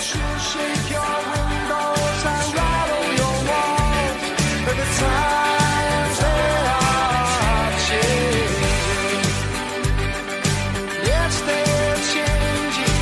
she'll shake your windows and rattle your walls. But the times they are changing. Yes, they're changing.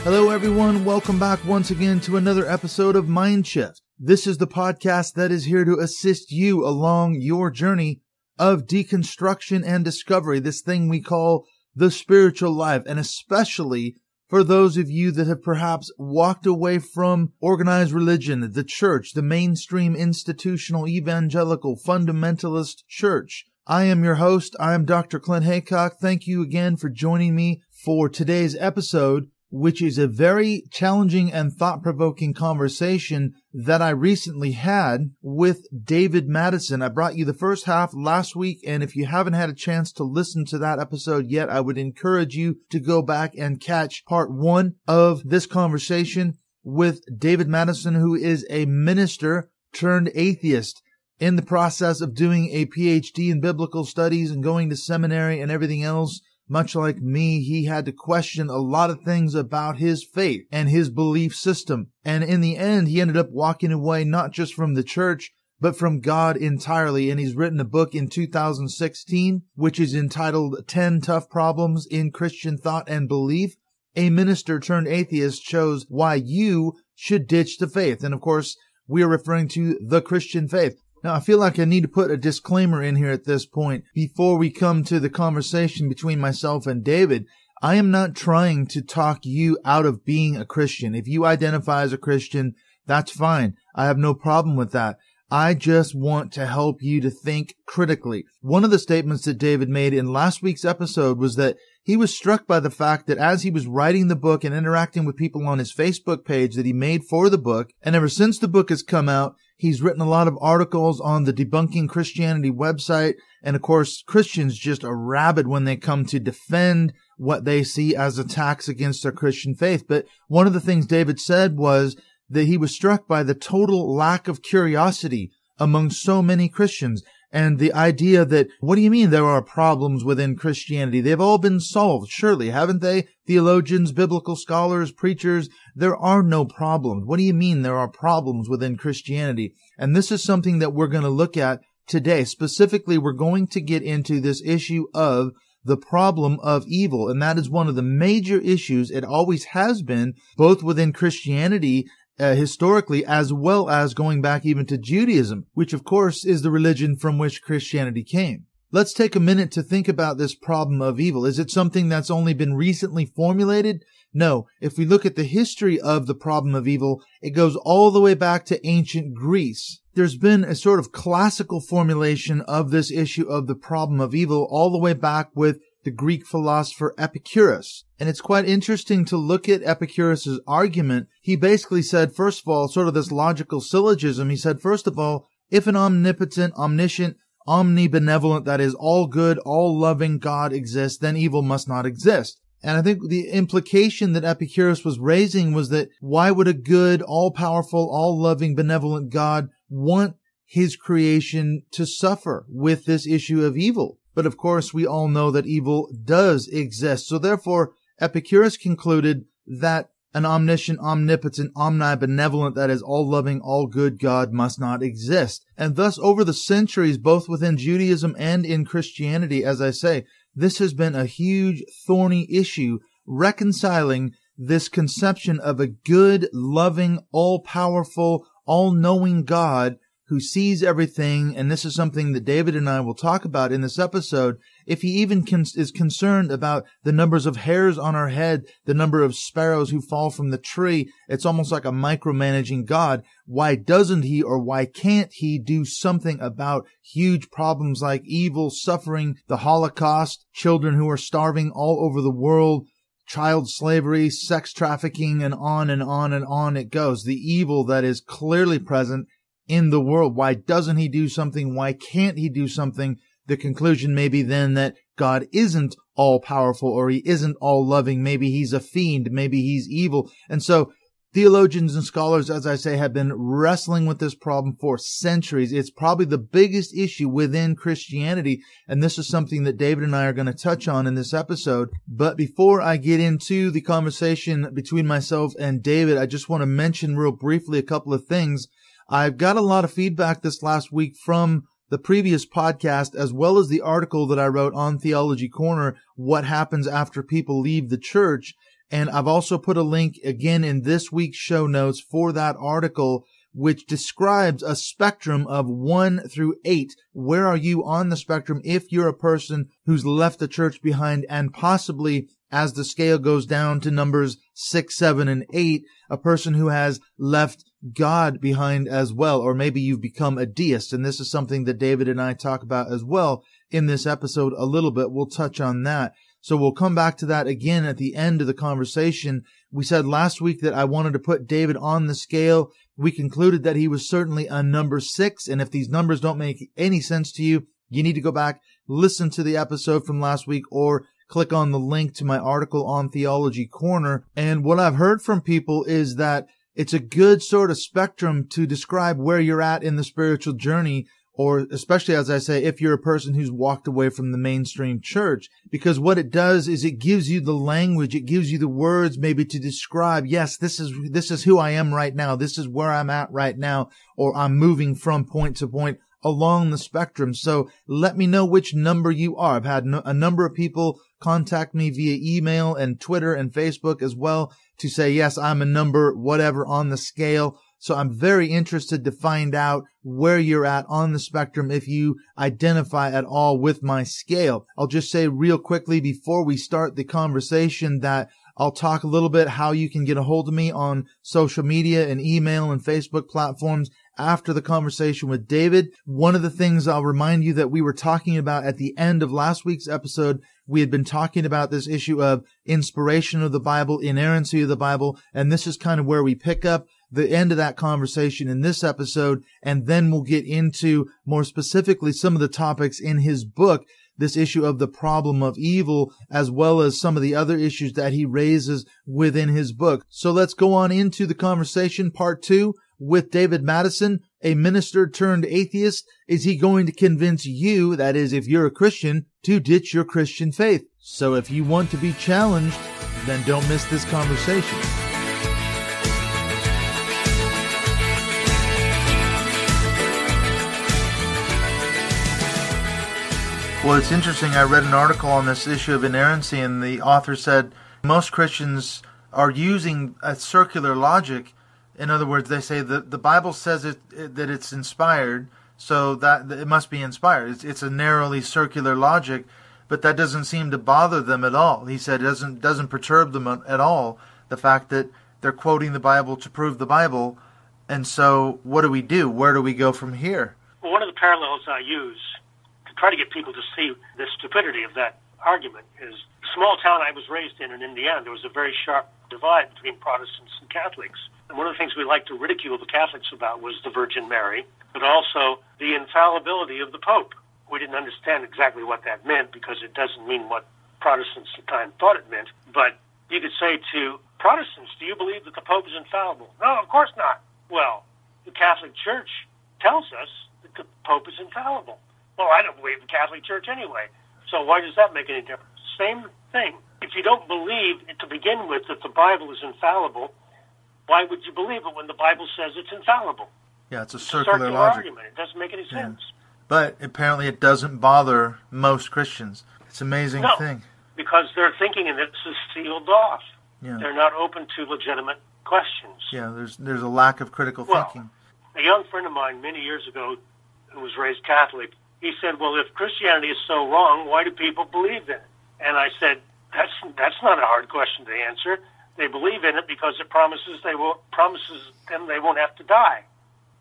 Hello everyone, welcome back once again to another episode of Mind Shift. This is the podcast that is here to assist you along your journey of deconstruction and discovery, this thing we call the spiritual life, and especially for those of you that have perhaps walked away from organized religion, the church, the mainstream institutional evangelical fundamentalist church. I am your host. I am Dr. Clint Heacock. Thank you again for joining me for today's episode, which is a very challenging and thought-provoking conversation that I recently had with David Madison. I brought you the first half last week, and if you haven't had a chance to listen to that episode yet, I would encourage you to go back and catch part one of this conversation with David Madison, who is a minister turned atheist in the process of doing a PhD in biblical studies and going to seminary and everything else. Much like me, he had to question a lot of things about his faith and his belief system. And in the end, he ended up walking away not just from the church, but from God entirely. And he's written a book in 2016, which is entitled 10 Tough Problems in Christian Thought and Belief. A minister turned atheist shows why you should ditch the faith. And of course, we are referring to the Christian faith. Now, I feel like I need to put a disclaimer in here at this point before we come to the conversation between myself and David. I am not trying to talk you out of being a Christian. If you identify as a Christian, that's fine. I have no problem with that. I just want to help you to think critically. One of the statements that David made in last week's episode was that he was struck by the fact that as he was writing the book and interacting with people on his Facebook page that he made for the book, and ever since the book has come out, he's written a lot of articles on the Debunking Christianity website. And of course, Christians just are rabid when they come to defend what they see as attacks against their Christian faith. But one of the things David said was that he was struck by the total lack of curiosity among so many Christians. And the idea that, what do you mean there are problems within Christianity? They've all been solved, surely, haven't they? Theologians, biblical scholars, preachers, there are no problems. What do you mean there are problems within Christianity? And this is something that we're going to look at today. Specifically, we're going to get into this issue of the problem of evil. And that is one of the major issues. It always has been, both within Christianity historically, as well as going back even to Judaism, which of course is the religion from which Christianity came. Let's take a minute to think about this problem of evil. Is it something that's only been recently formulated? No. If we look at the history of the problem of evil, it goes all the way back to ancient Greece. There's been a sort of classical formulation of this issue of the problem of evil all the way back with the Greek philosopher Epicurus. And it's quite interesting to look at Epicurus's argument. He basically said, first of all, sort of this logical syllogism. He said, first of all, if an omnipotent, omniscient, omnibenevolent, that is all good, all loving God exists, then evil must not exist. And I think the implication that Epicurus was raising was that why would a good, all-powerful, all-loving, benevolent God want his creation to suffer with this issue of evil? But of course, we all know that evil does exist. So therefore, Epicurus concluded that an omniscient, omnipotent, omnibenevolent, that is all-loving, all-good God must not exist. And thus, over the centuries, both within Judaism and in Christianity, as I say, this has been a huge, thorny issue, reconciling this conception of a good, loving, all-powerful, all-knowing God who sees everything, and this is something that David and I will talk about in this episode. If he even is concerned about the numbers of hairs on our head, the number of sparrows who fall from the tree, it's almost like a micromanaging God. Why doesn't he, or why can't he do something about huge problems like evil, suffering, the Holocaust, children who are starving all over the world, child slavery, sex trafficking, and on and on and on it goes. The evil that is clearly present in the world. Why doesn't he do something? Why can't he do something? The conclusion may be then that God isn't all powerful, or he isn't all loving. Maybe he's a fiend. Maybe he's evil. And so Theologians and scholars, as I say, have been wrestling with this problem for centuries. It's probably the biggest issue within Christianity, and this is something that David and I are going to touch on in this episode. But before I get into the conversation between myself and David, I just want to mention real briefly a couple of things. I've got a lot of feedback this last week from the previous podcast, as well as the article that I wrote on Theology Corner, What Happens After People Leave the Church. And I've also put a link again in this week's show notes for that article, which describes a spectrum of 1 through 8. Where are you on the spectrum if you're a person who's left the church behind, and possibly as the scale goes down to numbers 6, 7, and 8, a person who has left God behind as well, or maybe you've become a deist. And this is something that David and I talk about as well in this episode a little bit. We'll touch on that. So we'll come back to that again at the end of the conversation. We said last week that I wanted to put David on the scale. We concluded that he was certainly a number 6. And if these numbers don't make any sense to you, you need to go back, listen to the episode from last week, or click on the link to my article on Theology Corner. And what I've heard from people is that it's a good sort of spectrum to describe where you're at in the spiritual journey, or especially, as I say, if you're a person who's walked away from the mainstream church, because what it does is it gives you the language, it gives you the words maybe to describe, yes, this is who I am right now, this is where I'm at right now, or I'm moving from point to point along the spectrum. So let me know which number you are. I've had a number of people contact me via email and Twitter and Facebook as well to say, yes, I'm a number whatever on the scale. So I'm very interested to find out where you're at on the spectrum, if you identify at all with my scale. I'll just say real quickly before we start the conversation that I'll talk a little bit how you can get a hold of me on social media and email and Facebook platforms after the conversation with David. One of the things I'll remind you that we were talking about at the end of last week's episode, we had been talking about this issue of inspiration of the Bible, inerrancy of the Bible, and this is kind of where we pick up the end of that conversation in this episode, and then we'll get into more specifically some of the topics in his book, this issue of the problem of evil, as well as some of the other issues that he raises within his book. So let's go on into the conversation, part 2, with David Madison, a minister turned atheist. Is he going to convince you, that is, if you're a Christian, to ditch your Christian faith? So if you want to be challenged, then don't miss this conversation. Well, it's interesting. I read an article on this issue of inerrancy, and the author said most Christians are using a circular logic. In other words, they say that the Bible says that it's inspired, so that it must be inspired. It's a narrowly circular logic, but that doesn't seem to bother them at all. He said it doesn't perturb them at all, the fact that they're quoting the Bible to prove the Bible. And so what do we do? Where do we go from here? Well, one of the parallels I use to try to get people to see the stupidity of that argument is the small town I was raised in Indiana. There was a very sharp divide between Protestants and Catholics. And one of the things we like to ridicule the Catholics about was the Virgin Mary, but also the infallibility of the Pope. We didn't understand exactly what that meant because it doesn't mean what Protestants at the time thought it meant. But you could say to Protestants, do you believe that the Pope is infallible? No, of course not. Well, the Catholic Church tells us that the Pope is infallible. Well, I don't believe the Catholic Church anyway. So why does that make any difference? Same thing. If you don't believe to begin with that the Bible is infallible, why would you believe it when the Bible says it's infallible? Yeah, it's a circular logic. Argument. It doesn't make any sense. But apparently it doesn't bother most Christians. It's an amazing thing. Because they're thinking and this is sealed off. Yeah. They're not open to legitimate questions. Yeah, there's a lack of critical thinking. A young friend of mine many years ago who was raised Catholic, he said, well, if Christianity is so wrong, why do people believe in it? And I said, that's not a hard question to answer. They believe in it because it promises them they won't have to die.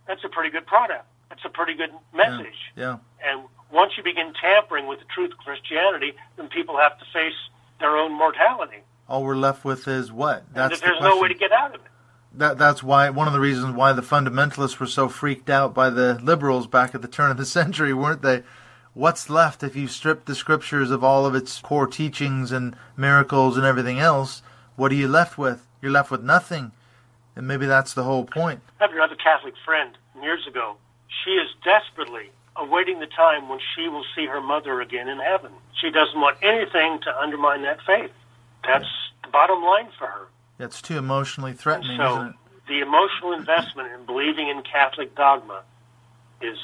That's a pretty good product. That's a pretty good message. Yeah. And once you begin tampering with the truth of Christianity, then people have to face their own mortality. All we're left with is what? That's there's no way to get out of it. That's why one of the reasons why the fundamentalists were so freaked out by the liberals back at the turn of the century, weren't they? What's left if you strip the scriptures of all of its core teachings and miracles and everything else? What are you left with? You're left with nothing. And maybe that's the whole point. I have another Catholic friend years ago. She is desperately awaiting the time when she will see her mother again in heaven. She doesn't want anything to undermine that faith. That's the bottom line for her. It's too emotionally threatening, so isn't it? The emotional investment in believing in Catholic dogma is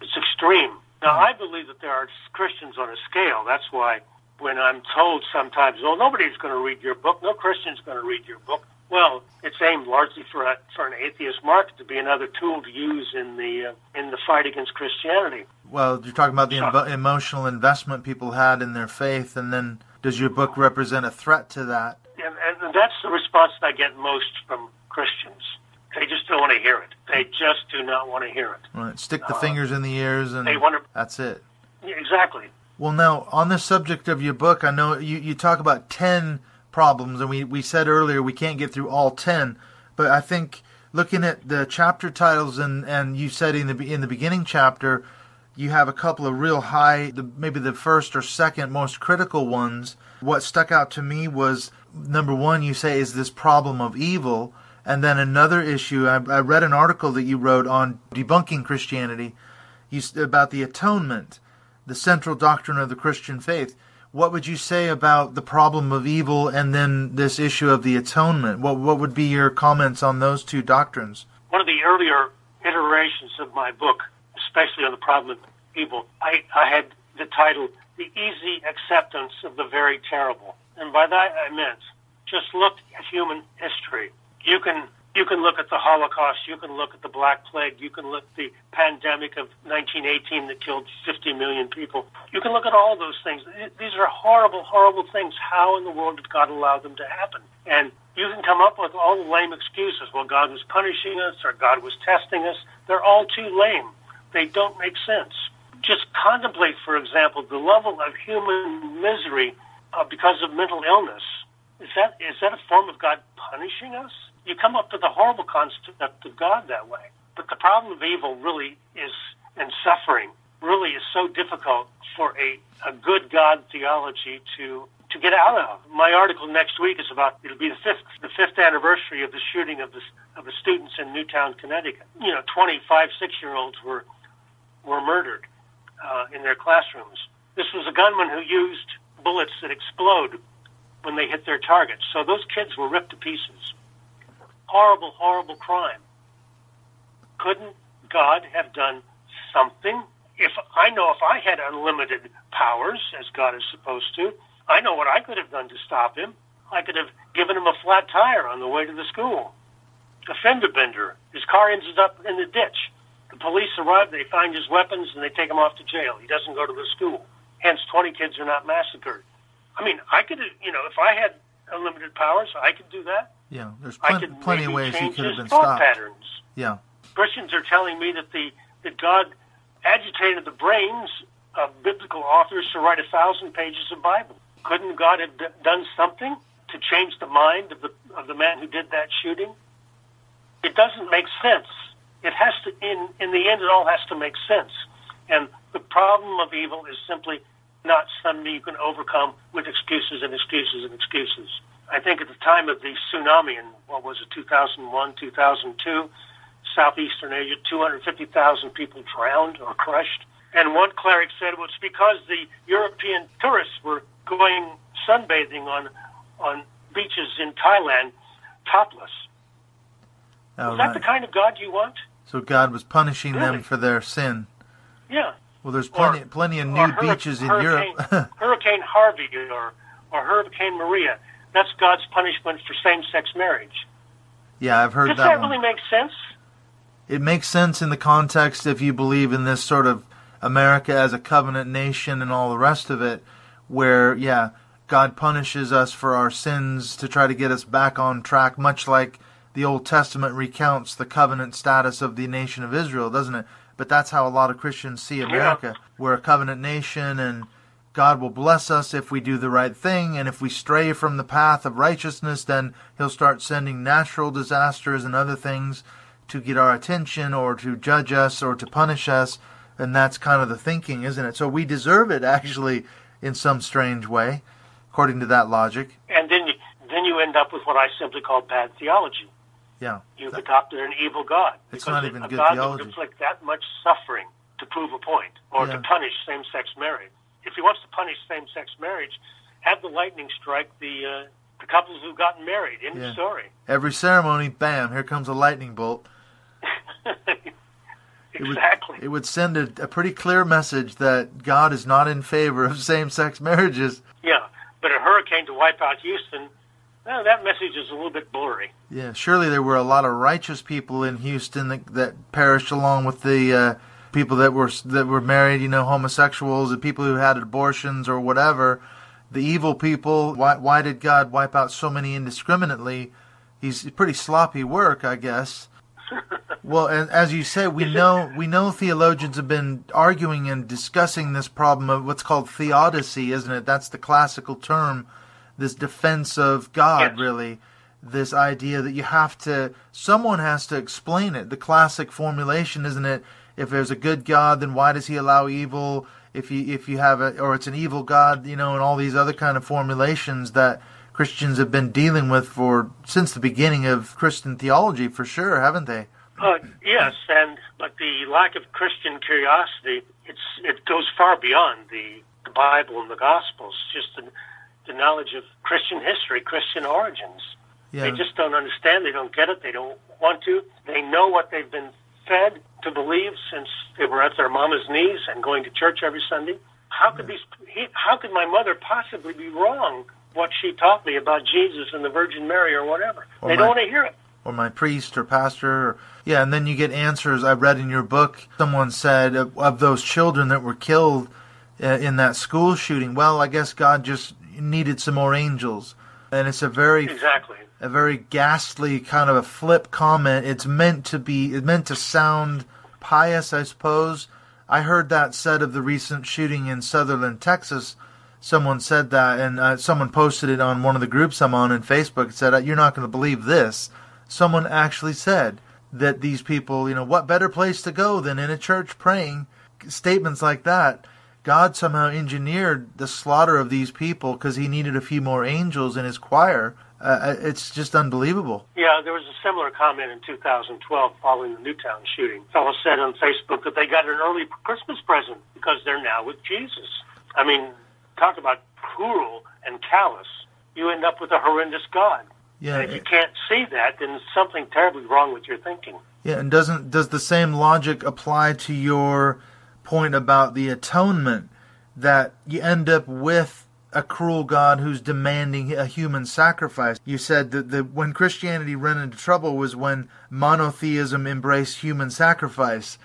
extreme. Now, I believe that there are Christians on a scale. That's why when I'm told sometimes, oh, nobody's going to read your book, no Christian's going to read your book, well, it's aimed largely for an atheist market to be another tool to use in the fight against Christianity. Well, you're talking about the emotional investment people had in their faith, and then does your book represent a threat to that? And that's the response that I get most from Christians. They just don't want to hear it. They just do not want to hear it. Right. Stick the fingers in the ears, and that's it. Yeah, exactly. Well, now, on the subject of your book, I know you talk about 10 problems, and we said earlier we can't get through all 10, but I think looking at the chapter titles, and you said in the beginning chapter, you have a couple of real high, maybe the first or second most critical ones. What stuck out to me was, number one, you say, is this problem of evil. And then another issue, I read an article that you wrote on debunking Christianity about the atonement, the central doctrine of the Christian faith. What would you say about the problem of evil and then this issue of the atonement? What would be your comments on those two doctrines? One of the earlier iterations of my book, especially on the problem of evil, I had the title, The Easy Acceptance of the Very Terrible. And by that I meant, just look at human history. You can look at the Holocaust, you can look at the Black Plague, you can look at the pandemic of 1918 that killed 50 million people. You can look at all those things. These are horrible, horrible things. How in the world did God allow them to happen? And you can come up with all the lame excuses. Well, God was punishing us or God was testing us. They're all too lame. They don't make sense. Just contemplate, for example, the level of human misery because of mental illness. Is that a form of God punishing us? You come up with a horrible concept of God that way. But the problem of evil really is, and suffering, really is so difficult for a good God theology to get out of. My article next week is about, it'll be the fifth anniversary of the shooting of the students in Newtown, Connecticut. 25, 6-year-olds were murdered in their classrooms. This was a gunman who used bullets that explode when they hit their targets. So those kids were ripped to pieces. Horrible, horrible crime. Couldn't God have done something? If I had unlimited powers, as God is supposed to, I know what I could have done to stop him. I could have given him a flat tire on the way to the school. A fender bender. His car ends up in the ditch. The police arrive, they find his weapons, and they take him off to jail. He doesn't go to the school. Hence, 20 kids are not massacred. I mean, I could, if I had unlimited powers, I could do that. Yeah, there's plenty of ways he could have been thought stopped. Patterns. Yeah. Christians are telling me that God agitated the brains of biblical authors to write 1,000 pages of Bible. Couldn't God have done something to change the mind of the man who did that shooting? It doesn't make sense. It has to. In the end, it all has to make sense. And the problem of evil is simply not something you can overcome with excuses and excuses and excuses. I think at the time of the tsunami in, 2001, 2002, Southeastern Asia, 250,000 people drowned or crushed. And one cleric said, well, it's because the European tourists were going sunbathing on beaches in Thailand topless. Is that the kind of God you want? So God was punishing them for their sin. Yeah. Well, there's plenty of nude beaches in Europe. Hurricane Harvey or Hurricane Maria. That's God's punishment for same-sex marriage. Yeah, I've heard that one. Does that really make sense? It makes sense in the context if you believe in this sort of America as a covenant nation and all the rest of it, where, God punishes us for our sins to try to get us back on track, much like the Old Testament recounts the covenant status of the nation of Israel, doesn't it? But that's how a lot of Christians see America. Yeah. We're a covenant nation, and God will bless us if we do the right thing, and if we stray from the path of righteousness, then he'll start sending natural disasters and other things to get our attention or to judge us or to punish us, and that's kind of the thinking, isn't it? So we deserve it, actually, in some strange way, according to that logic. And then you end up with what I simply call bad theology. Yeah. You've adopted an evil God. It's not even a good God theology. that would inflict that much suffering to prove a point or to punish same-sex marriage. If he wants to punish same-sex marriage, have the lightning strike the couples who've gotten married. End of story. Every ceremony, bam, here comes a lightning bolt. Exactly. It would send a pretty clear message that God is not in favor of same-sex marriages. Yeah, but a hurricane to wipe out Houston, that message is a little bit blurry. Yeah, surely there were a lot of righteous people in Houston that perished along with the people that were married, homosexuals, and people who had abortions or whatever. The evil people. Why did God wipe out so many indiscriminately? He's pretty sloppy work, I guess. Well, and as you say, we know theologians have been arguing and discussing this problem of what's called theodicy, isn't it? That's the classical term, this defense of God, really. This idea that someone has to explain it. The classic formulation, isn't it? If there's a good God, then why does he allow evil? If you have or it's an evil God, and all these other kind of formulations that Christians have been dealing with since the beginning of Christian theology, for sure, haven't they? Yes, but the lack of Christian curiosity, it goes far beyond the Bible and the Gospels. Just the knowledge of Christian history, Christian origins. Yeah. They just don't understand. They don't get it. They don't want to. They know what they've been fed to believe since they were at their mama's knees and going to church every Sunday. How could my mother possibly be wrong? What she taught me about Jesus and the Virgin Mary or whatever. They don't want to hear it. Or my priest or pastor. And then you get answers. I read in your book, someone said of those children that were killed in that school shooting, well, I guess God just needed some more angels. And it's a very ghastly kind of a flip comment. It's meant to sound pious, I suppose. I heard that said of the recent shooting in Sutherland, Texas. Someone said that, and someone posted it on one of the groups I'm on in Facebook. It said, "You're not going to believe this." Someone actually said that these people, what better place to go than in a church praying? Statements like that. God somehow engineered the slaughter of these people because he needed a few more angels in his choir. It's just unbelievable. Yeah, there was a similar comment in 2012 following the Newtown shooting. A fellow said on Facebook that they got an early Christmas present because they're now with Jesus. I mean, talk about cruel and callous. You end up with a horrendous God. Yeah, and if you can't see that, then there's something terribly wrong with your thinking. Yeah, and does the same logic apply to your point about the atonement, that you end up with a cruel God who's demanding a human sacrifice? You said that when Christianity ran into trouble was when monotheism embraced human sacrifice.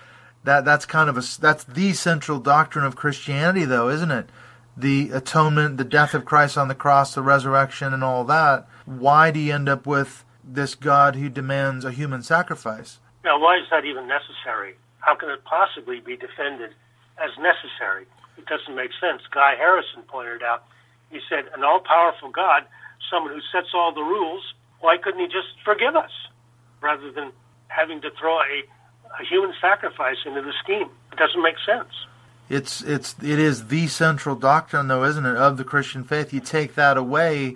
That's the central doctrine of Christianity, though, isn't it? The atonement, the death of Christ on the cross, the resurrection, and all that. Why do you end up with this God who demands a human sacrifice? Now, why is that even necessary? How can it possibly be defended as necessary? It doesn't make sense. Guy Harrison pointed out, he said, an all-powerful God, someone who sets all the rules, why couldn't he just forgive us rather than having to throw a human sacrifice into the scheme? It doesn't make sense. It is the central doctrine, though, isn't it, of the Christian faith? You take that away,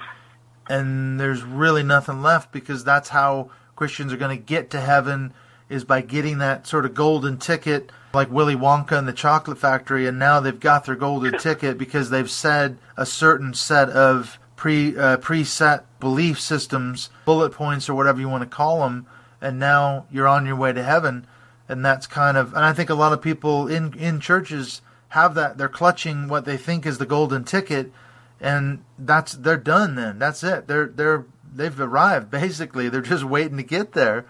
and there's really nothing left, because that's how Christians are going to get to heaven, is by getting that sort of golden ticket, like Willy Wonka and the Chocolate Factory, and now they've got their golden ticket because they've said a certain set of preset belief systems, bullet points or whatever you want to call them, and now you're on your way to heaven. And that's and I think a lot of people in churches have that. They're clutching what they think is the golden ticket, and they're done then. That's it. They've arrived, basically. They're just waiting to get there.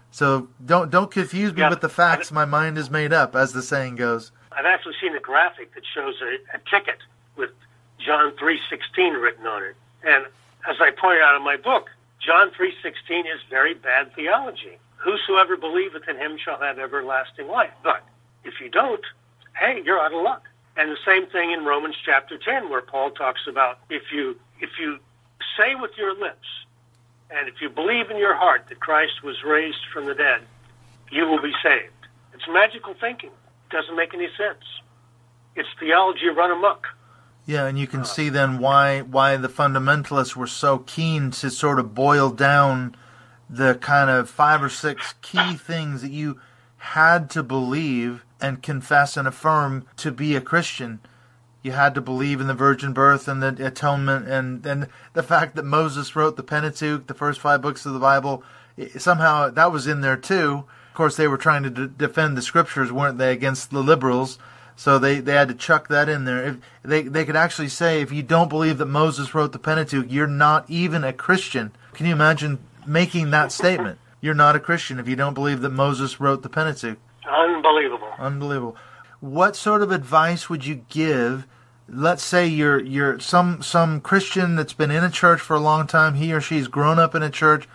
So don't confuse me with the facts. My mind is made up, as the saying goes. I've actually seen a graphic that shows a ticket with John 3:16 written on it. And as I pointed out in my book, John 3:16 is very bad theology. Whosoever believeth in him shall have everlasting life. But if you don't, hey, you're out of luck. And the same thing in Romans chapter 10, where Paul talks about if you say with your lips and if you believe in your heart that Christ was raised from the dead, you will be saved. It's magical thinking. It doesn't make any sense. It's theology run amok. Yeah, and you can see then why the fundamentalists were so keen to sort of boil down the kind of 5 or 6 key things that you had to believe and confess and affirm to be a Christian. You had to believe in the virgin birth and the atonement, and the fact that Moses wrote the Pentateuch, the first 5 books of the Bible. Somehow that was in there too. Of course, they were trying to defend the scriptures, weren't they, against the liberals? So they had to chuck that in there. If they could actually say, if you don't believe that Moses wrote the Pentateuch, you're not even a Christian. Can you imagine making that statement? You're not a Christian if you don't believe that Moses wrote the Pentateuch. Unbelievable. Unbelievable. What sort of advice would you give? Let's say you're some Christian that's been in a church for a long time. He or she's grown up in a church.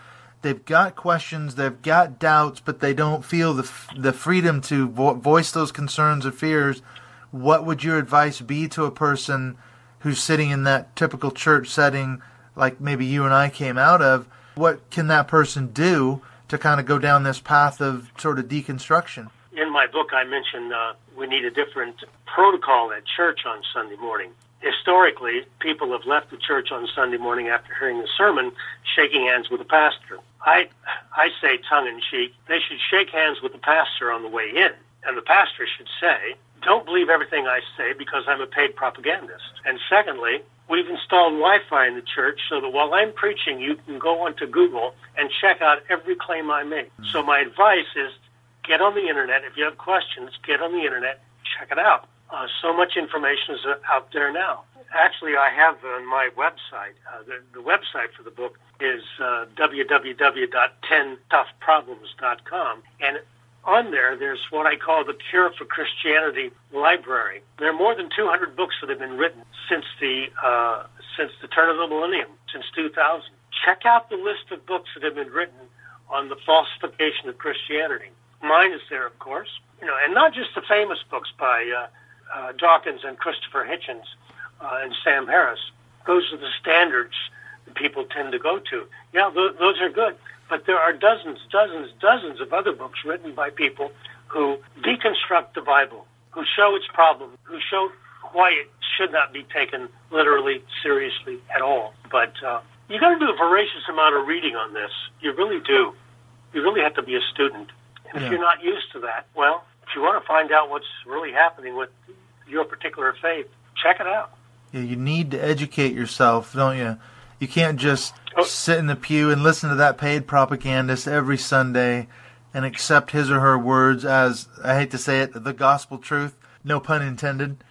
They've got questions, they've got doubts, but they don't feel the freedom to voice those concerns or fears. What would your advice be to a person who's sitting in that typical church setting, like maybe you and I came out of? What can that person do to kind of go down this path of sort of deconstruction? In my book, I mentioned we need a different protocol at church on Sunday morning. Historically, people have left the church on Sunday morning after hearing the sermon, shaking hands with the pastor. I say tongue-in-cheek, they should shake hands with the pastor on the way in, and the pastor should say, don't believe everything I say because I'm a paid propagandist. And secondly, we've installed Wi-Fi in the church so that while I'm preaching, you can go onto Google and check out every claim I make. So my advice is get on the Internet. If you have questions, get on the Internet, check it out. So much information is out there now. Actually, I have on my website, the website for the book is www.10toughproblems.com. And on there's what I call the Cure for Christianity library. There are more than 200 books that have been written since the turn of the millennium, since 2000. Check out the list of books that have been written on the falsification of Christianity. Mine is there, of course, and not just the famous books by Dawkins and Christopher Hitchens and Sam Harris. Those are the standards that people tend to go to. Yeah, those are good, but there are dozens of other books written by people who deconstruct the Bible, who show its problems, who show why it should not be taken literally, seriously at all. But you got to do a voracious amount of reading on this. You really do. You really have to be a student. And if you're not used to that, well, if you want to find out what's really happening with your particular faith, check it out. Yeah, you need to educate yourself, don't you? You can't just sit in the pew and listen to that paid propagandist every Sunday and accept his or her words as, I hate to say it, the gospel truth. No pun intended.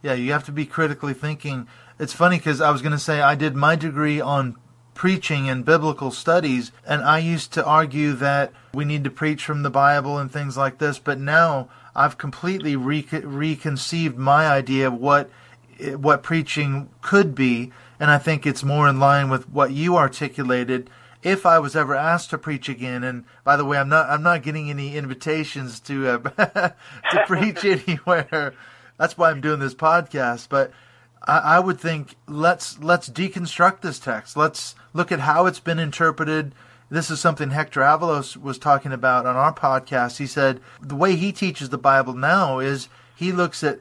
Yeah, you have to be critically thinking. It's funny because I was going to say I did my degree on preaching and biblical studies, and I used to argue that we need to preach from the Bible and things like this, but now I've completely reconceived my idea of what preaching could be, and I think it's more in line with what you articulated. If I was ever asked to preach again, and by the way, I'm not getting any invitations to to preach anywhere. That's why I'm doing this podcast, but I would think let's deconstruct this text. Let's look at how it's been interpreted. This is something Hector Avalos was talking about on our podcast. He said the way he teaches the Bible now is he looks at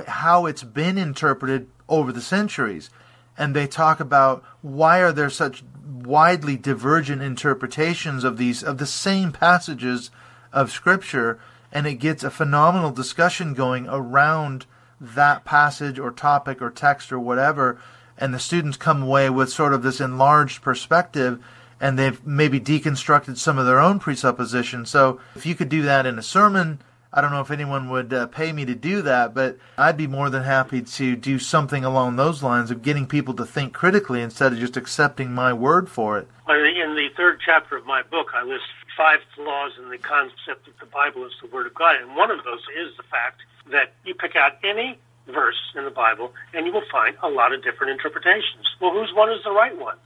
how it's been interpreted over the centuries. And they talk about why are there such widely divergent interpretations of the same passages of Scripture, and it gets a phenomenal discussion going around that passage or topic or text or whatever, and the students come away with sort of this enlarged perspective, and they've maybe deconstructed some of their own presuppositions. So if you could do that in a sermon, I don't know if anyone would pay me to do that, but I'd be more than happy to do something along those lines of getting people to think critically instead of just accepting my word for it. In the third chapter of my book, I list 5 flaws in the concept that the Bible is the Word of God, and one of those is the fact that you pick out any verse in the Bible and you will find a lot of different interpretations. Well, whose one is the right one?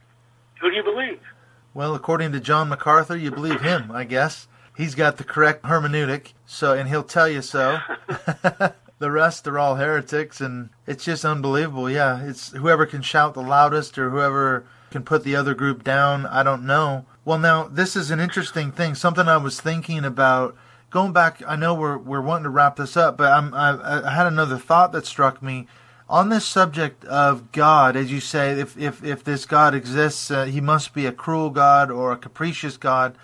Who do you believe? Well, according to John MacArthur, you believe him, I guess. He's got the correct hermeneutic, and he'll tell you so. The rest are all heretics, and it's just unbelievable. Yeah, it's whoever can shout the loudest or whoever can put the other group down, I don't know. Well, now, this is an interesting thing, something I was thinking about. Going back, I know we're wanting to wrap this up, but I had another thought that struck me. On this subject of God, as you say, if this God exists, he must be a cruel God or a capricious God.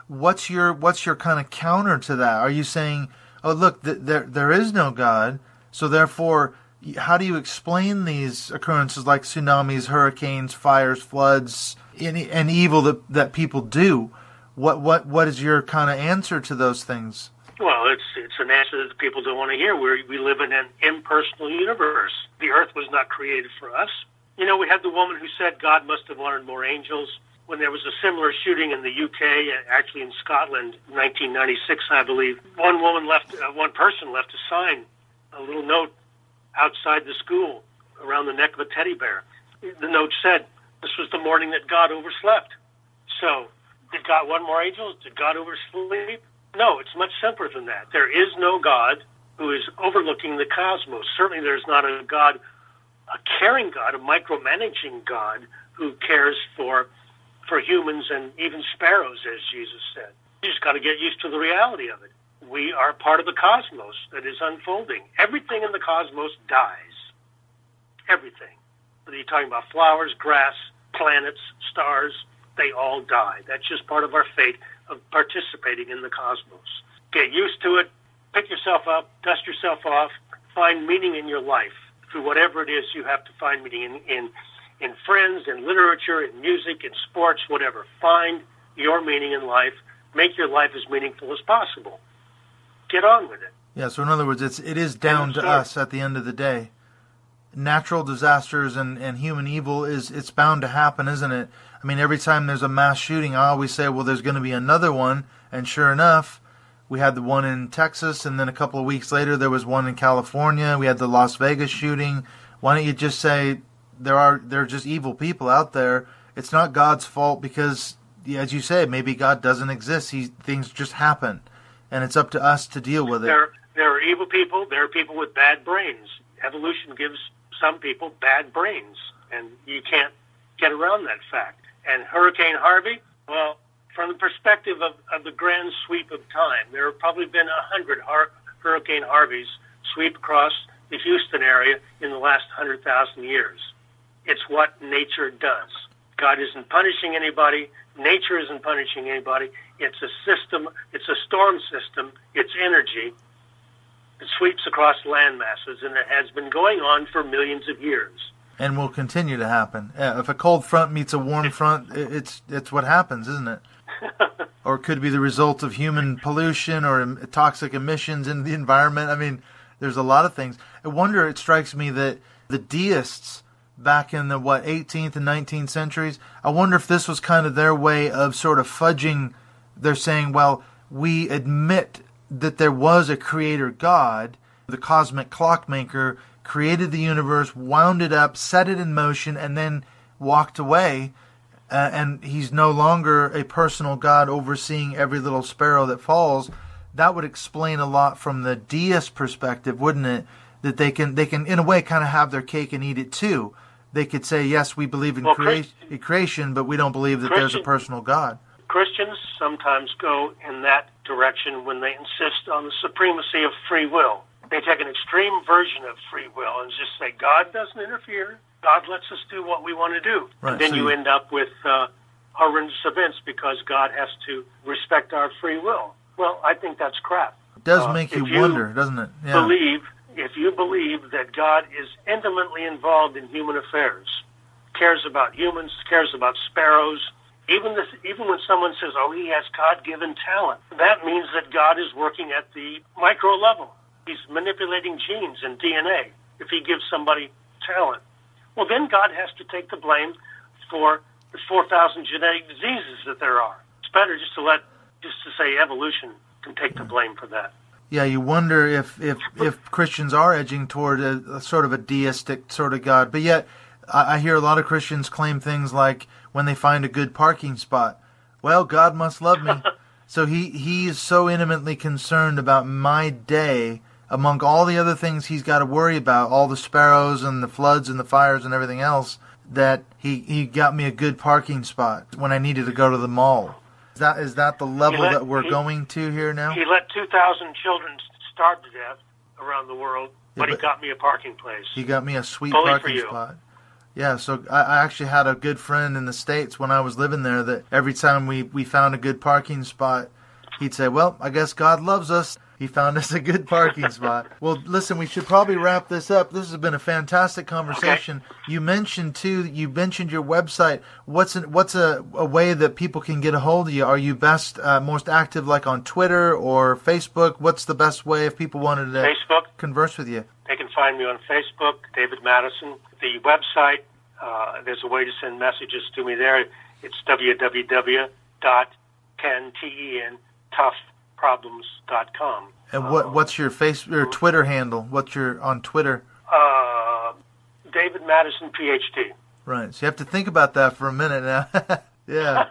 What's your kind of counter to that? Are you saying, oh, look, there is no God, so therefore, how do you explain these occurrences like tsunamis, hurricanes, fires, floods, and evil that people do? What is your kind of answer to those things? Well, it's an answer that people don't want to hear. We live in an impersonal universe. The earth was not created for us. You know, we had the woman who said God must have wanted more angels. When there was a similar shooting in the UK, actually in Scotland, 1996, I believe, one person left a sign, a little note outside the school around the neck of a teddy bear. The note said, this was the morning that God overslept. So, did God want more angels? Did God oversleep? No, it's much simpler than that. There is no God who is overlooking the cosmos. Certainly there's not a God, a caring God, a micromanaging God who cares for humans and even sparrows, as Jesus said. You just got to get used to the reality of it. We are part of the cosmos that is unfolding. Everything in the cosmos dies. Everything. Whether you're talking about flowers, grass, planets, stars, they all die. That's just part of our fate of participating in the cosmos. Get used to it, pick yourself up, dust yourself off, find meaning in your life through whatever it is you have to find meaning in friends, in literature, in music, in sports, whatever. Find your meaning in life. Make your life as meaningful as possible. Get on with it. Yeah, so in other words, it is down to us at the end of the day. Natural disasters and human evil, it's bound to happen, isn't it? I mean, every time there's a mass shooting, I always say, well, there's going to be another one. And sure enough, we had the one in Texas, and then a couple of weeks later, there was one in California. We had the Las Vegas shooting. Why don't you just say there are just evil people out there? It's not God's fault because, as you say, maybe God doesn't exist. Things just happen, and it's up to us to deal with it. There are evil people. There are people with bad brains. Evolution gives some people bad brains, and you can't get around that fact. And Hurricane Harvey, well, from the perspective of the grand sweep of time, there have probably been 100 Hurricane Harveys sweep across the Houston area in the last 100,000 years. It's what nature does. God isn't punishing anybody. Nature isn't punishing anybody. It's a system. It's a storm system. It's energy. It sweeps across land masses, and it has been going on for millions of years. And will continue to happen. If a cold front meets a warm front, it's what happens, isn't it? Or it could be the result of human pollution or toxic emissions in the environment. I mean, there's a lot of things. I wonder, it strikes me that the deists back in the, 18th and 19th centuries, I wonder if this was kind of their way of sort of fudging. They're saying, well, we admit that there was a creator God, the cosmic clockmaker, created the universe, wound it up, set it in motion, and then walked away. And he's no longer a personal God overseeing every little sparrow that falls. That would explain a lot from the deist perspective, wouldn't it? That they can in a way kind of have their cake and eat it too. They could say, yes, we believe in creation, but we don't believe that there's a personal God. Christians sometimes go in that direction when they insist on the supremacy of free will. They take an extreme version of free will and just say, God doesn't interfere. God lets us do what we want to do. Right, and then you end up with horrendous events because God has to respect our free will. Well, I think that's crap. It does make you wonder, doesn't it? Yeah. If you believe that God is intimately involved in human affairs, cares about humans, cares about sparrows, even when someone says, oh, he has God-given talent, that means that God is working at the micro level. He's manipulating genes and DNA if he gives somebody talent. Well, then God has to take the blame for the 4,000 genetic diseases that there are. It's better just to say evolution can take the blame for that. Yeah, you wonder if Christians are edging toward a sort of a deistic sort of God. But yet, I hear a lot of Christians claim things like, when they find a good parking spot, well, God must love me. So he is so intimately concerned about my day, among all the other things he's got to worry about, all the sparrows and the floods and the fires and everything else, that he got me a good parking spot when I needed to go to the mall. Is that the level that we're going to here now? He let 2,000 children starve to death around the world but he got me a parking place. He got me a sweet Fully parking spot. Yeah, so I actually had a good friend in the States when I was living there that every time we found a good parking spot, he'd say, well, I guess God loves us. He found us a good parking spot. Well, listen, we should probably wrap this up. This has been a fantastic conversation. Okay. You mentioned your website. What's a way that people can get a hold of you? Are you most active like on Twitter or Facebook? What's the best way if people wanted to converse with you? They can find me on Facebook, David Madison. The website, there's a way to send messages to me there. It's www.toughproblems.com. And what's your Twitter handle? What's your on Twitter? David Madison, PhD. Right. So you have to think about that for a minute now. Yeah.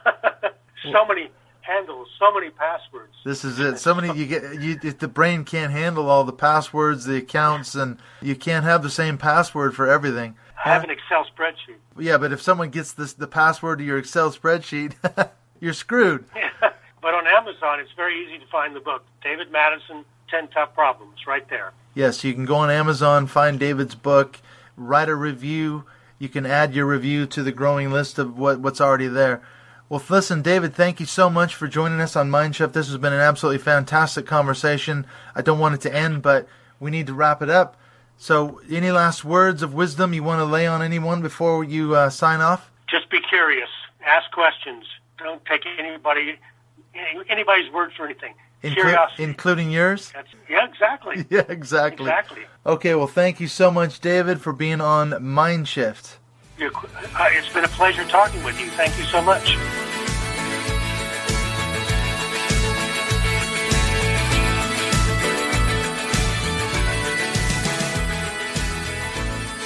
So many handles, so many passwords. This is it. So many if the brain can't handle all the passwords, the accounts, and you can't have the same password for everything. I have an Excel spreadsheet. Yeah, but if someone gets the password to your Excel spreadsheet, you're screwed. But on Amazon, it's very easy to find the book, David Madison, 10 Tough Problems, right there. Yes, you can go on Amazon, find David's book, write a review. You can add your review to the growing list of what's already there. Well, listen, David, thank you so much for joining us on Mindshift. This has been an absolutely fantastic conversation. I don't want it to end, but we need to wrap it up. So any last words of wisdom you want to lay on anyone before you sign off? Just be curious. Ask questions. Don't take anybody's word for anything. Curiosity. Including yours? Yeah, exactly. Yeah, exactly. Okay, well, thank you so much, David, for being on Mindshift. It's been a pleasure talking with you. Thank you so much.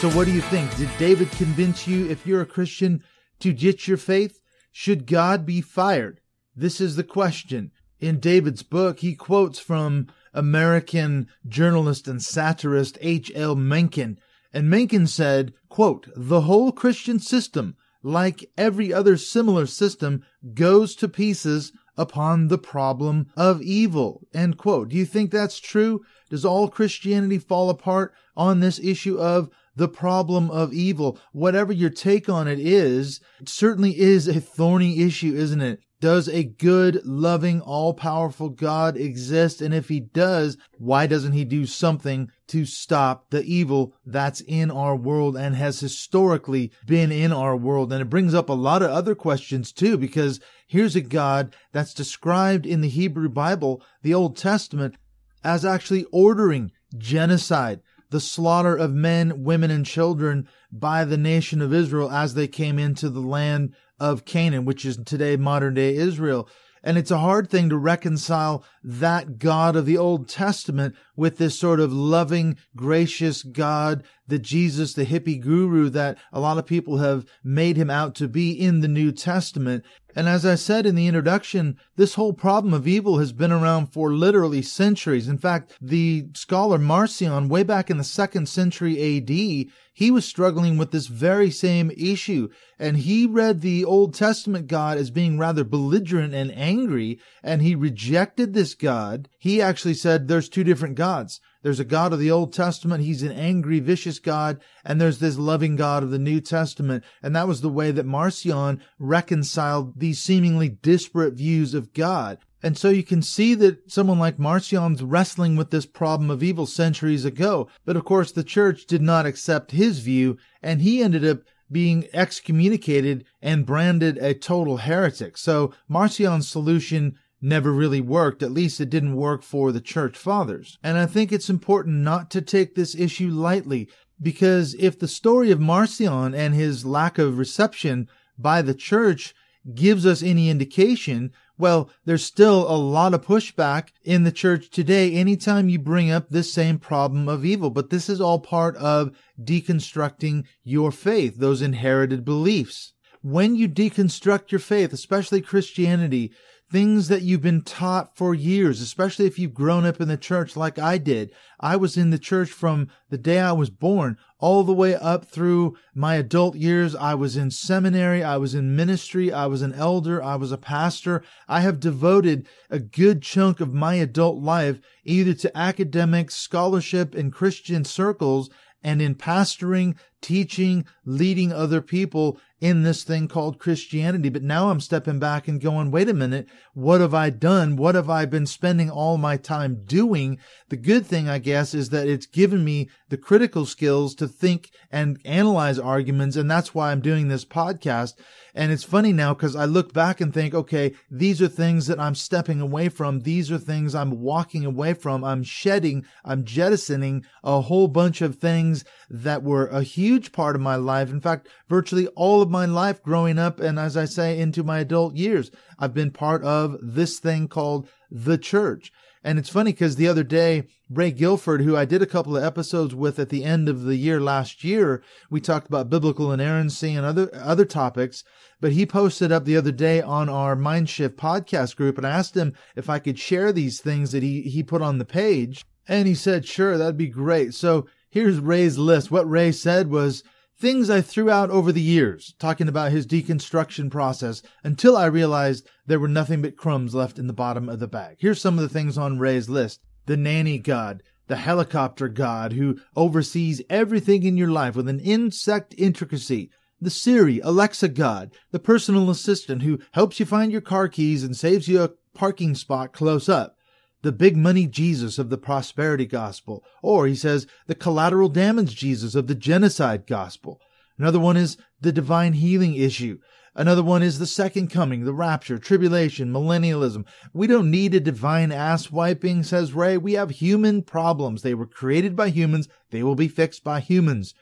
So what do you think? Did David convince you, if you're a Christian, to ditch your faith? Should God be fired? This is the question. In David's book, he quotes from American journalist and satirist H.L. Mencken. And Mencken said, quote, "The whole Christian system, like every other similar system, goes to pieces upon the problem of evil." End quote. Do you think that's true? Does all Christianity fall apart on this issue of the problem of evil? Whatever your take on it is, it certainly is a thorny issue, isn't it? Does a good, loving, all-powerful God exist? And if he does, why doesn't he do something to stop the evil that's in our world and has historically been in our world? And it brings up a lot of other questions too, because here's a God that's described in the Hebrew Bible, the Old Testament, as actually ordering genocide, the slaughter of men, women, and children by the nation of Israel as they came into the land of Canaan, which is today modern-day Israel. And it's a hard thing to reconcile that God of the Old Testament with this sort of loving, gracious God, the Jesus, the hippie guru that a lot of people have made him out to be in the New Testament. And as I said in the introduction, this whole problem of evil has been around for literally centuries. In fact, the scholar Marcion, way back in the 2nd century A.D., he was struggling with this very same issue. And he read the Old Testament God as being rather belligerent and angry, and he rejected this God. He actually said there's two different gods. There's a God of the Old Testament. He's an angry, vicious God. And there's this loving God of the New Testament. And that was the way that Marcion reconciled these seemingly disparate views of God. And so you can see that someone like Marcion's wrestling with this problem of evil centuries ago. But of course, the church did not accept his view, and he ended up being excommunicated and branded a total heretic. So Marcion's solution never really worked. At least it didn't work for the church fathers. And I think it's important not to take this issue lightly, because if the story of Marcion and his lack of reception by the church gives us any indication, well, there's still a lot of pushback in the church today anytime you bring up this same problem of evil. But this is all part of deconstructing your faith, those inherited beliefs. When you deconstruct your faith, especially Christianity, things that you've been taught for years, especially if you've grown up in the church like I did. I was in the church from the day I was born all the way up through my adult years. I was in seminary, I was in ministry, I was an elder, I was a pastor. I have devoted a good chunk of my adult life either to academics, scholarship, and Christian circles, and in pastoring, teaching, leading other people in this thing called Christianity. But now I'm stepping back and going, wait a minute, what have I done? What have I been spending all my time doing? The good thing, I guess, is that it's given me the critical skills to think and analyze arguments, and that's why I'm doing this podcast. And it's funny now because I look back and think, okay, these are things that I'm stepping away from. These are things I'm walking away from. I'm shedding, I'm jettisoning a whole bunch of things that were a huge part of my life. In fact, virtually all of my life growing up, and as I say, into my adult years, I've been part of this thing called the church. And it's funny because the other day, Ray Guilford, who I did a couple of episodes with at the end of the year last year, we talked about biblical inerrancy and other topics, but he posted up the other day on our Mindshift podcast group, and I asked him if I could share these things that he put on the page, and he said, sure, that'd be great. So here's Ray's list. What Ray said was, things I threw out over the years, talking about his deconstruction process, until I realized there were nothing but crumbs left in the bottom of the bag. Here's some of the things on Ray's list. The nanny god, the helicopter god who oversees everything in your life with an insect intricacy. The Siri, Alexa god, the personal assistant who helps you find your car keys and saves you a parking spot close up. The big money Jesus of the prosperity gospel. Or, he says, the collateral damage Jesus of the genocide gospel. Another one is the divine healing issue. Another one is the second coming, the rapture, tribulation, millennialism. We don't need a divine ass wiping, says Ray. We have human problems. They were created by humans. They will be fixed by humans.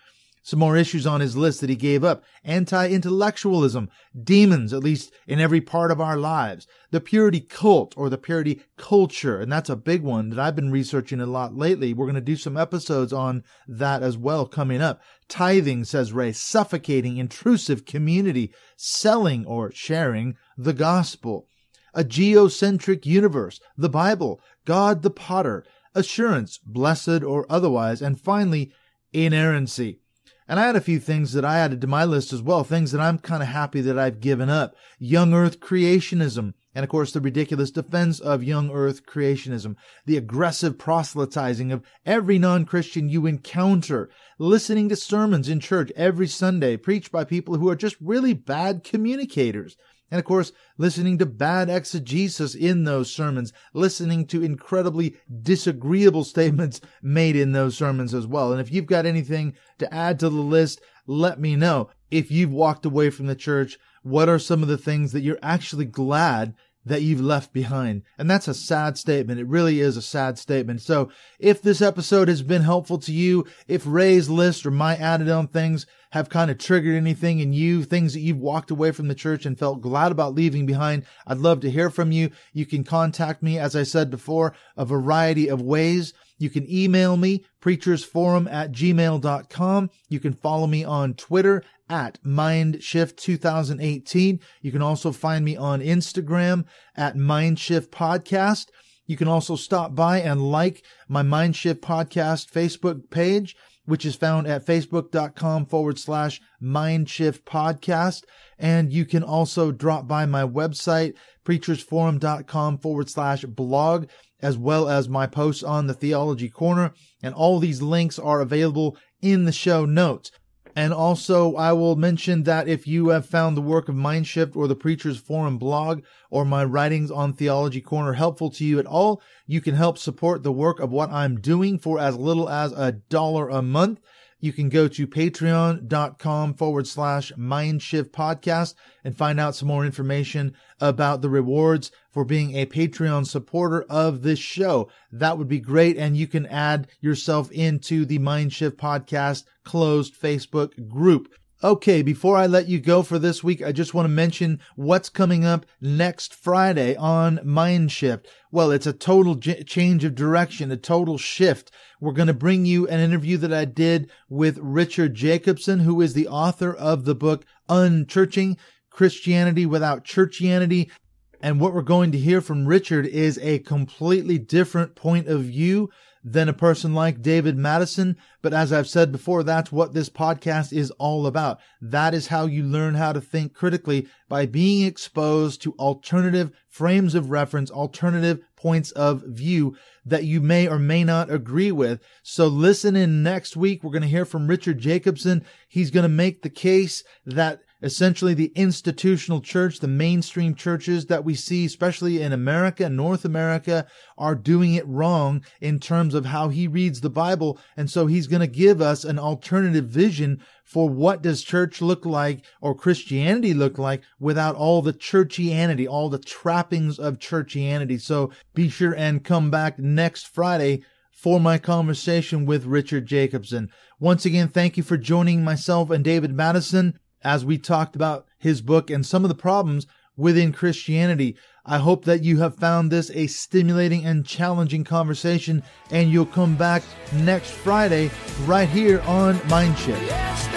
Some more issues on his list that he gave up. Anti-intellectualism, demons, at least in every part of our lives. The purity cult or the purity culture, and that's a big one that I've been researching a lot lately. We're going to do some episodes on that as well coming up. Tithing, says Ray, suffocating, intrusive community, selling or sharing the gospel. A geocentric universe, the Bible, God the potter, assurance, blessed or otherwise, and finally, inerrancy. And I had a few things that I added to my list as well, things that I'm kind of happy that I've given up. Young earth creationism, and of course the ridiculous defense of young earth creationism. The aggressive proselytizing of every non-Christian you encounter. Listening to sermons in church every Sunday preached by people who are just really bad communicators. And of course, listening to bad exegesis in those sermons, listening to incredibly disagreeable statements made in those sermons as well. And if you've got anything to add to the list, let me know. If you've walked away from the church, what are some of the things that you're actually glad that you've left behind? And that's a sad statement. It really is a sad statement. So if this episode has been helpful to you, if Ray's list or my added on things have kind of triggered anything in you, things that you've walked away from the church and felt glad about leaving behind, I'd love to hear from you. You can contact me, as I said before, a variety of ways. You can email me, preachersforum@gmail.com. You can follow me on Twitter at Mindshift2018. You can also find me on Instagram at Mindshift Podcast. You can also stop by and like my Mindshift Podcast Facebook page, which is found at facebook.com/Mindshift Podcast. And you can also drop by my website, preachersforum.com/blog, as well as my posts on the Theology Corner. And all these links are available in the show notes. And also, I will mention that if you have found the work of Mindshift or the Preachers Forum blog or my writings on Theology Corner helpful to you at all, you can help support the work of what I'm doing for as little as $1 a month. You can go to patreon.com/Mindshift Podcast and find out some more information about the rewards for being a Patreon supporter of this show. That would be great. And you can add yourself into the Mindshift Podcast closed Facebook group. Okay, before I let you go for this week, I just want to mention what's coming up next Friday on Mindshift. Well, it's a total change of direction, a total shift. We're going to bring you an interview that I did with Richard Jacobson, who is the author of the book Unchurching Christianity Without Churchianity. And what we're going to hear from Richard is a completely different point of view than a person like David Madison. But as I've said before, that's what this podcast is all about. That is how you learn how to think critically, by being exposed to alternative frames of reference, alternative points of view that you may or may not agree with. So listen in next week. We're going to hear from Richard Jacobson. He's going to make the case that essentially the institutional church, the mainstream churches that we see, especially in America, North America, are doing it wrong in terms of how he reads the Bible. And so he's going to give us an alternative vision for what does church look like, or Christianity look like, without all the churchianity, all the trappings of churchianity. So be sure and come back next Friday for my conversation with Richard Jacobson. Once again, thank you for joining myself and David Madison as we talked about his book and some of the problems within Christianity. I hope that you have found this a stimulating and challenging conversation, and you'll come back next Friday right here on Mindshift.